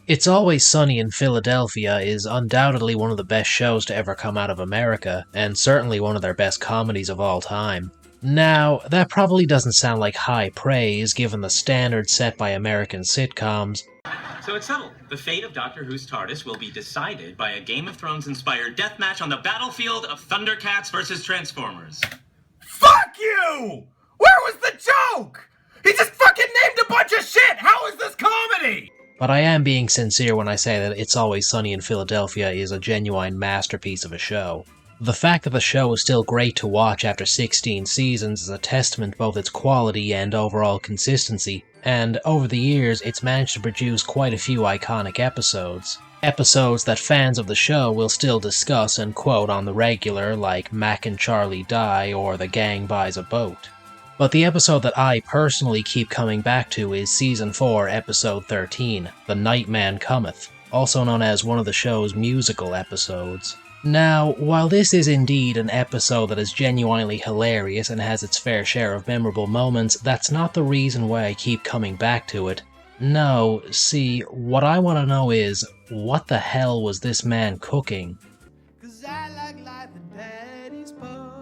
It's Always Sunny in Philadelphia is undoubtedly one of the best shows to ever come out of America, and certainly one of their best comedies of all time. Now, that probably doesn't sound like high praise given the standards set by American sitcoms. So it's settled. The fate of Doctor Who's TARDIS will be decided by a Game of Thrones-inspired deathmatch on the battlefield of Thundercats versus Transformers. Fuck you! Where was the joke? He just fucking named a bunch of shit! How is this comedy? But I am being sincere when I say that It's Always Sunny in Philadelphia is a genuine masterpiece of a show. The fact that the show is still great to watch after 16 seasons is a testament to both its quality and overall consistency, and over the years it's managed to produce quite a few iconic episodes. Episodes that fans of the show will still discuss and quote on the regular, like Mac and Charlie Die or The Gang Buys a Boat. But the episode that I personally keep coming back to is Season 4, Episode 13, The Nightman Cometh, also known as one of the show's musical episodes. Now, while this is indeed an episode that is genuinely hilarious and has its fair share of memorable moments, that's not the reason why I keep coming back to it. No, see, what I want to know is, what the hell was this man cooking? 'Cause I like life in Daddy's pub.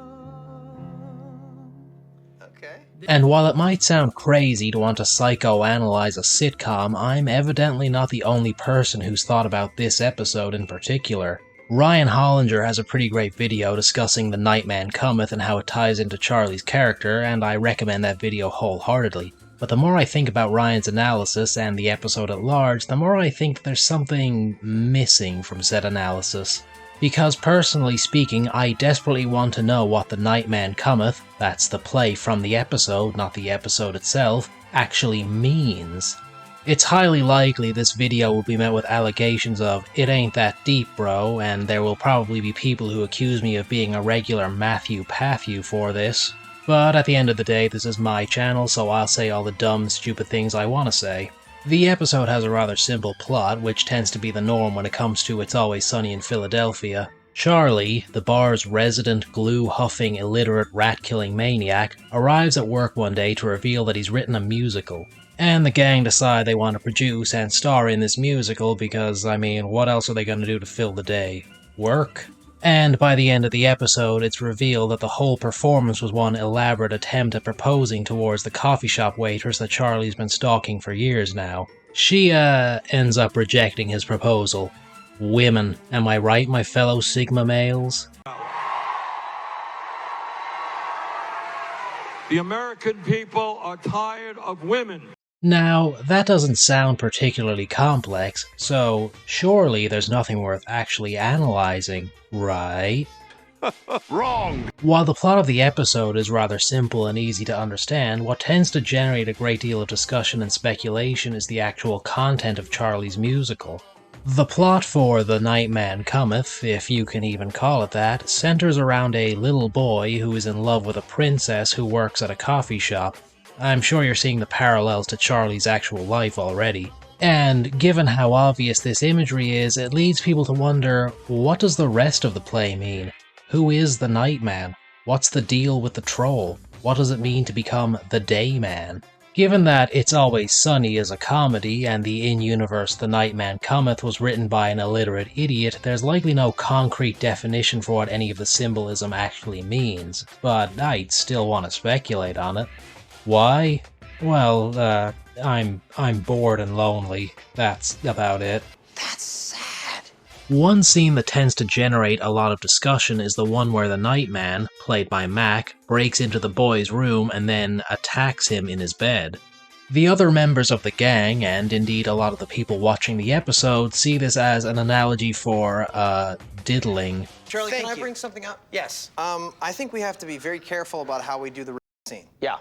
Okay. And while it might sound crazy to want to psychoanalyze a sitcom, I'm evidently not the only person who's thought about this episode in particular. Ryan Hollinger has a pretty great video discussing The Nightman Cometh and how it ties into Charlie's character, and I recommend that video wholeheartedly. But the more I think about Ryan's analysis and the episode at large, the more I think there's something missing from said analysis. Because personally speaking, I desperately want to know what The Nightman Cometh, that's the play from the episode, not the episode itself, actually means. It's highly likely this video will be met with allegations of, "It ain't that deep, bro," and there will probably be people who accuse me of being a regular Matthew Patthew for this. But at the end of the day, this is my channel, so I'll say all the dumb, stupid things I want to say. The episode has a rather simple plot, which tends to be the norm when it comes to It's Always Sunny in Philadelphia. Charlie, the bar's resident glue-huffing, illiterate, rat-killing maniac, arrives at work one day to reveal that he's written a musical. And the gang decide they want to produce and star in this musical because, I mean, what else are they going to do to fill the day? Work? And by the end of the episode, it's revealed that the whole performance was one elaborate attempt at proposing towards the coffee shop waitress that Charlie's been stalking for years now. She, ends up rejecting his proposal. Women, am I right, my fellow Sigma males? The American people are tired of women. Now, that doesn't sound particularly complex, so surely there's nothing worth actually analyzing, right? Wrong! While the plot of the episode is rather simple and easy to understand, what tends to generate a great deal of discussion and speculation is the actual content of Charlie's musical. The plot for The Nightman Cometh, if you can even call it that, centers around a little boy who is in love with a princess who works at a coffee shop. I'm sure you're seeing the parallels to Charlie's actual life already. And given how obvious this imagery is, it leads people to wonder, what does the rest of the play mean? Who is the Nightman? What's the deal with the troll? What does it mean to become the Dayman? Given that It's Always Sunny is a comedy, and the in-universe The Nightman Cometh was written by an illiterate idiot, there's likely no concrete definition for what any of the symbolism actually means, but I'd still want to speculate on it. Why? Well, I'm bored and lonely. That's about it. That's sad. One scene that tends to generate a lot of discussion is the one where the Nightman, played by Mac, breaks into the boy's room and then attacks him in his bed. The other members of the gang, and indeed a lot of the people watching the episode, see this as an analogy for, diddling. Charlie, can I bring something up? Yes. I think we have to be very careful about how we do the scene. Yeah.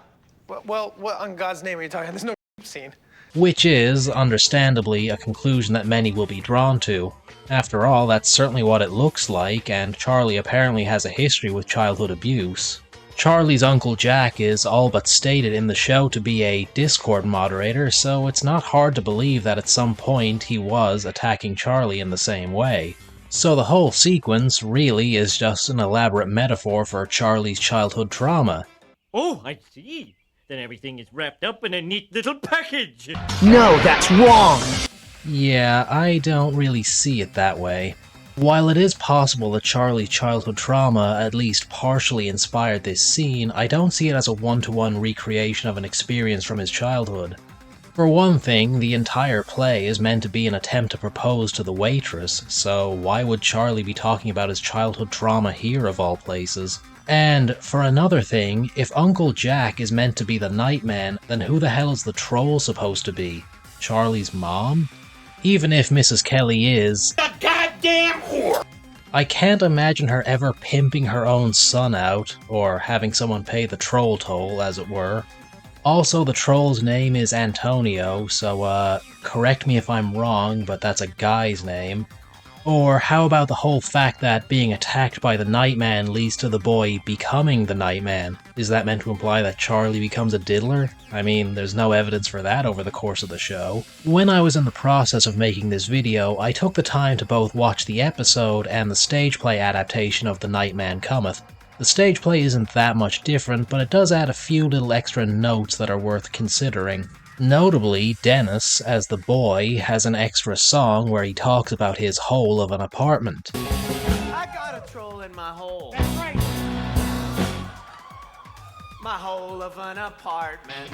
Well, what on God's name are you talking about? There's no scene. Which is, understandably, a conclusion that many will be drawn to. After all, that's certainly what it looks like, and Charlie apparently has a history with childhood abuse. Charlie's Uncle Jack is all but stated in the show to be a Discord moderator, so it's not hard to believe that at some point he was attacking Charlie in the same way. So the whole sequence really is just an elaborate metaphor for Charlie's childhood trauma. Oh, I see. Then everything is wrapped up in a neat little package. No, that's wrong! Yeah, I don't really see it that way. While it is possible that Charlie's childhood trauma at least partially inspired this scene, I don't see it as a one-to-one recreation of an experience from his childhood. For one thing, the entire play is meant to be an attempt to propose to the waitress, so why would Charlie be talking about his childhood trauma here of all places? And for another thing, if Uncle Jack is meant to be the Nightman, then who the hell is the troll supposed to be? Charlie's mom? Even if Mrs. Kelly is The goddamn whore! I can't imagine her ever pimping her own son out, or having someone pay the troll toll, as it were. Also, the troll's name is Antonio, so correct me if I'm wrong, but that's a guy's name. Or how about the whole fact that being attacked by the Nightman leads to the boy becoming the Nightman? Is that meant to imply that Charlie becomes a diddler? I mean, there's no evidence for that over the course of the show. When I was in the process of making this video, I took the time to both watch the episode and the stage play adaptation of The Nightman Cometh. The stage play isn't that much different, but it does add a few little extra notes that are worth considering. Notably, Dennis, as the boy, has an extra song where he talks about his hole of an apartment. I got a troll in my hole. That's right. My hole of an apartment.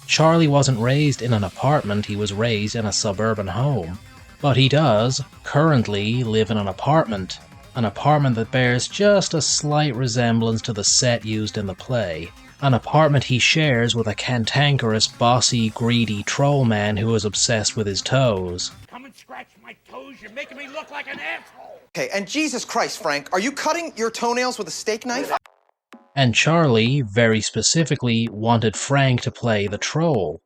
Charlie wasn't raised in an apartment, he was raised in a suburban home. But he does, currently, live in an apartment that bears just a slight resemblance to the set used in the play. An apartment he shares with a cantankerous, bossy, greedy troll man who is obsessed with his toes. Come and scratch my toes, you're making me look like an asshole! Okay, and Jesus Christ, Frank, are you cutting your toenails with a steak knife? And Charlie, very specifically, wanted Frank to play the troll.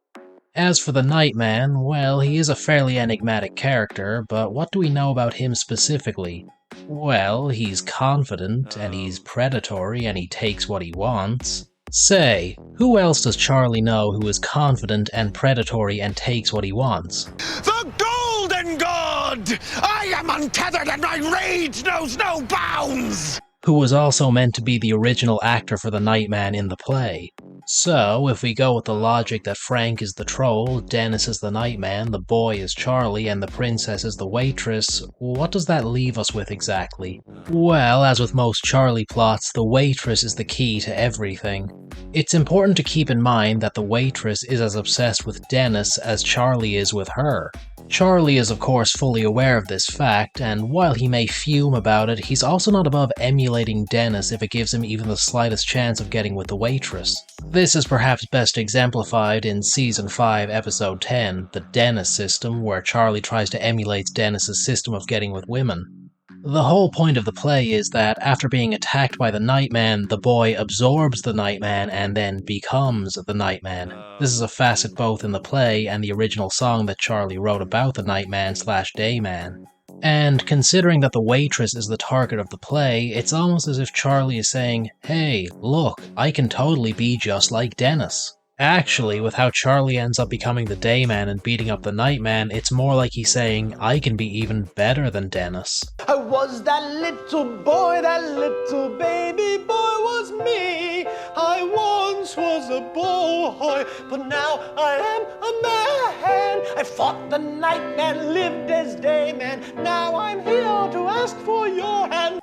As for the Nightman, well, he is a fairly enigmatic character, but what do we know about him specifically? Well, he's confident, and he's predatory, and he takes what he wants. Say, who else does Charlie know who is confident and predatory and takes what he wants? The Golden God! I am untethered and my rage knows no bounds! Who was also meant to be the original actor for the Nightman in the play. So, if we go with the logic that Frank is the troll, Dennis is the Nightman, the boy is Charlie, and the princess is the waitress, what does that leave us with exactly? Well, as with most Charlie plots, the waitress is the key to everything. It's important to keep in mind that the waitress is as obsessed with Dennis as Charlie is with her. Charlie is of course fully aware of this fact, and while he may fume about it, he's also not above emulating Dennis if it gives him even the slightest chance of getting with the waitress. This is perhaps best exemplified in Season 5, Episode 10, the Dennis system, where Charlie tries to emulate Dennis's system of getting with women. The whole point of the play is that after being attacked by the Nightman, the boy absorbs the Nightman and then becomes the Nightman. This is a facet both in the play and the original song that Charlie wrote about the Nightman/Dayman. And considering that the waitress is the target of the play, it's almost as if Charlie is saying, hey, look, I can totally be just like Dennis. Actually, with how Charlie ends up becoming the Dayman and beating up the Nightman, it's more like he's saying, I can be even better than Dennis. I was that little boy, that little baby boy was me. I once was a boy, but now I am a man. I fought the Nightman, lived as Dayman. Now I'm here to ask for your hand.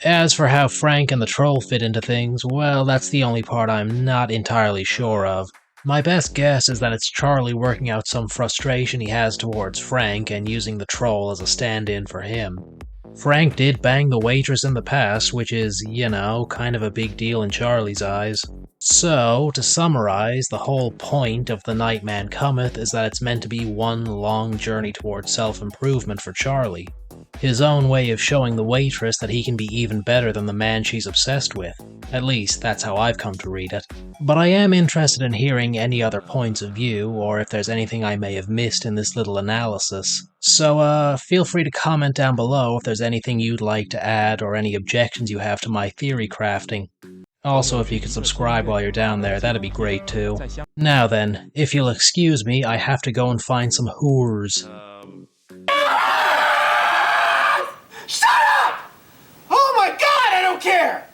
As for how Frank and the troll fit into things, well, that's the only part I'm not entirely sure of. My best guess is that it's Charlie working out some frustration he has towards Frank and using the troll as a stand-in for him. Frank did bang the waitress in the past, which is, you know, kind of a big deal in Charlie's eyes. So, to summarize, the whole point of The Nightman Cometh is that it's meant to be one long journey towards self-improvement for Charlie. His own way of showing the waitress that he can be even better than the man she's obsessed with. At least, that's how I've come to read it. But I am interested in hearing any other points of view, or if there's anything I may have missed in this little analysis. So, feel free to comment down below if there's anything you'd like to add or any objections you have to my theory crafting. Also, if you could subscribe while you're down there, that'd be great too. Now then, if you'll excuse me, I have to go and find some whores. Shut up! Oh my god, I don't care!